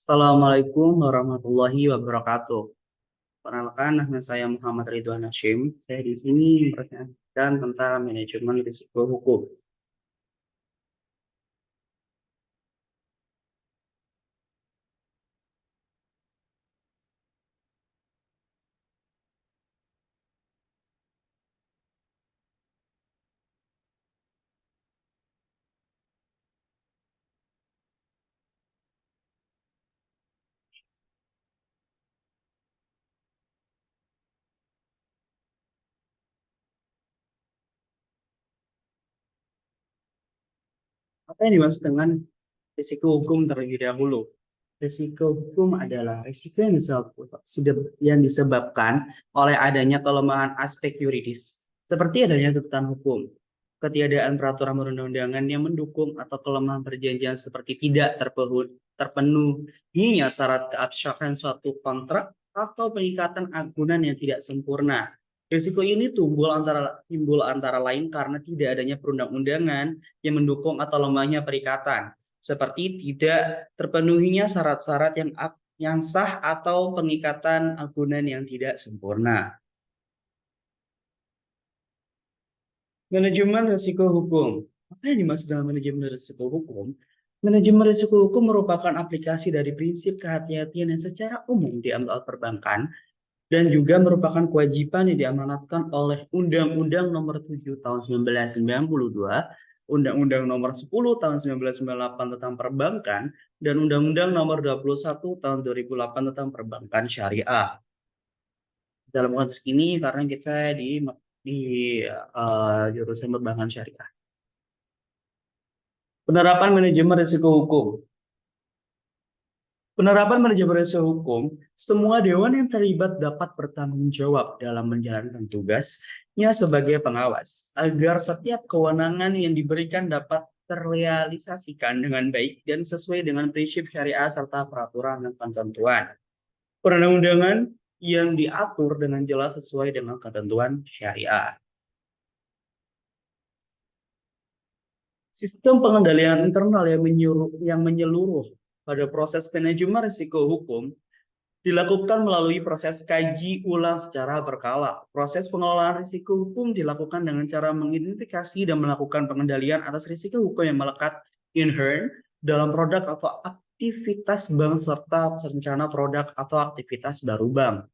Assalamualaikum warahmatullahi wabarakatuh. Perkenalkan, nama saya Muhammad Ridwan Hashim. Saya di sini memperkenalkan tentang manajemen risiko hukum. Apa yang dimaksud dengan risiko hukum terlebih dahulu? Risiko hukum adalah risiko yang disebabkan oleh adanya kelemahan aspek yuridis, seperti adanya tuntutan hukum, ketiadaan peraturan perundang-undangan yang mendukung atau kelemahan perjanjian seperti tidak terpenuhinya syarat keabsahan suatu kontrak atau pengikatan agunan yang tidak sempurna. Risiko ini timbul antara lain karena tidak adanya perundang-undangan yang mendukung atau lemahnya perikatan, seperti tidak terpenuhinya syarat-syarat yang sah atau pengikatan agunan yang tidak sempurna. Manajemen risiko hukum. Apa yang dimaksud dengan manajemen risiko hukum? Manajemen risiko hukum merupakan aplikasi dari prinsip kehati-hatian yang secara umum diambil oleh perbankan dan juga merupakan kewajiban yang diamanatkan oleh Undang-Undang Nomor 7 Tahun 1992, Undang-Undang Nomor 10 Tahun 1998 tentang Perbankan, dan Undang-Undang Nomor 21 Tahun 2008 tentang Perbankan Syariah. Dalam konteks ini karena kita di jurusan Perbankan Syariah. Penerapan manajemen risiko hukum. Penerapan manajemen risiko hukum, semua dewan yang terlibat dapat bertanggung jawab dalam menjalankan tugasnya sebagai pengawas, agar setiap kewenangan yang diberikan dapat terrealisasikan dengan baik dan sesuai dengan prinsip syariah serta peraturan dan ketentuan perundang-undangan yang diatur dengan jelas sesuai dengan ketentuan syariah. Sistem pengendalian internal yang menyeluruh pada proses manajemen risiko hukum dilakukan melalui proses kaji ulang secara berkala. Proses pengelolaan risiko hukum dilakukan dengan cara mengidentifikasi dan melakukan pengendalian atas risiko hukum yang melekat inherent dalam produk atau aktivitas bank serta rencana produk atau aktivitas baru bank.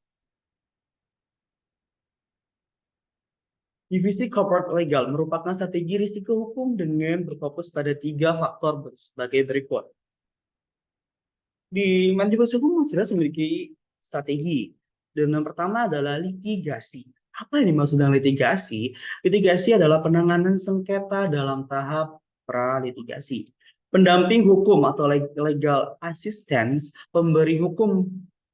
Divisi Corporate Legal merupakan strategi risiko hukum dengan berfokus pada 3 faktor sebagai berikut. Di manajemen hukum jelas memiliki strategi. Dan yang pertama adalah litigasi. Apa yang dimaksud dengan litigasi? Litigasi adalah penanganan sengketa dalam tahap pra-litigasi. Pendamping hukum atau legal assistance, pemberi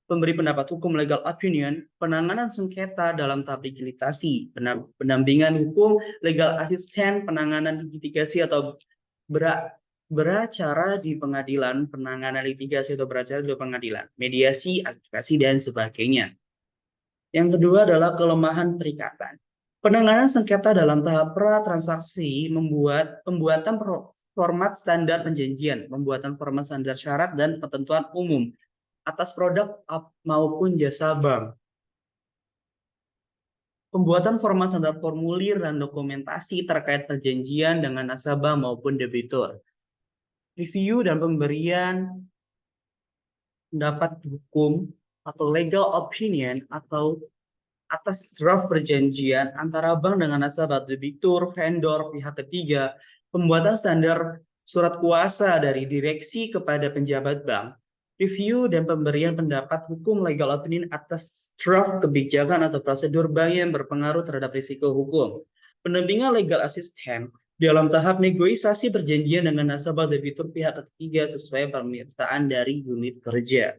pendapat hukum legal opinion, penanganan sengketa dalam tahap litigasi, pendampingan hukum legal assistance, penanganan litigasi atau beracara di pengadilan, penanganan litigasi atau beracara di pengadilan, mediasi, advokasi, dan sebagainya. Yang kedua adalah kelemahan perikatan. Penanganan sengketa dalam tahap pra-transaksi pembuatan format standar perjanjian, pembuatan format standar syarat dan ketentuan umum atas produk maupun jasa bank. Pembuatan format standar formulir dan dokumentasi terkait perjanjian dengan nasabah maupun debitur. Review dan pemberian pendapat hukum atau legal opinion atau atas draft perjanjian antara bank dengan nasabah, debitur, vendor, pihak ketiga, pembuatan standar surat kuasa dari direksi kepada penjabat bank, review dan pemberian pendapat hukum legal opinion atas draft kebijakan atau prosedur bank yang berpengaruh terhadap risiko hukum, pendampingan legal assistant dalam tahap negosiasi perjanjian dengan nasabah debitur pihak ketiga sesuai permintaan dari unit kerja.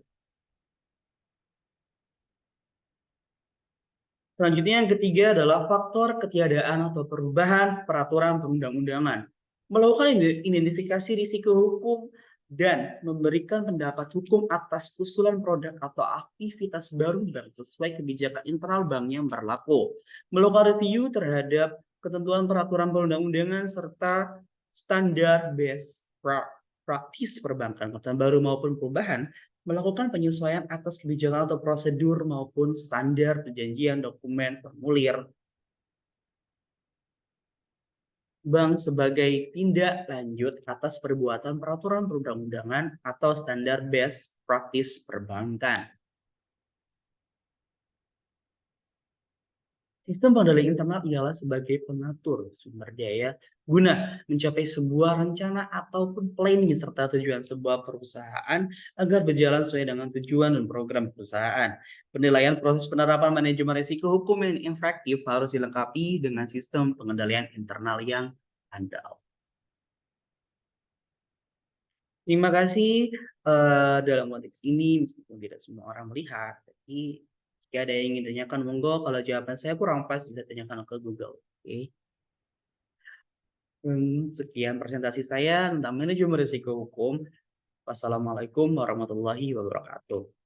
Selanjutnya yang ketiga adalah faktor ketiadaan atau perubahan peraturan perundang-undangan. Melakukan identifikasi risiko hukum dan memberikan pendapat hukum atas usulan produk atau aktivitas baru bank sesuai kebijakan internal bank yang berlaku. Melakukan review terhadap ketentuan peraturan perundang-undangan serta standar best practice perbankan baru maupun perubahan Melakukan penyesuaian atas kebijakan atau prosedur maupun standar perjanjian, dokumen, formulir bank sebagai tindak lanjut atas perbuatan peraturan perundang-undangan atau standar best practice perbankan. Sistem pengendalian internal ialah sebagai pengatur sumber daya guna mencapai sebuah rencana ataupun planning serta tujuan sebuah perusahaan agar berjalan sesuai dengan tujuan dan program perusahaan. Penilaian proses penerapan manajemen risiko hukum yang efektif harus dilengkapi dengan sistem pengendalian internal yang handal. Terima kasih dalam konteks ini meskipun tidak semua orang melihat, tapi jika ada yang ingin ditanyakan monggo, kalau jawaban saya kurang pas bisa tanyakan ke Google. Oke. Sekian presentasi saya tentang manajemen risiko hukum. Wassalamualaikum warahmatullahi wabarakatuh.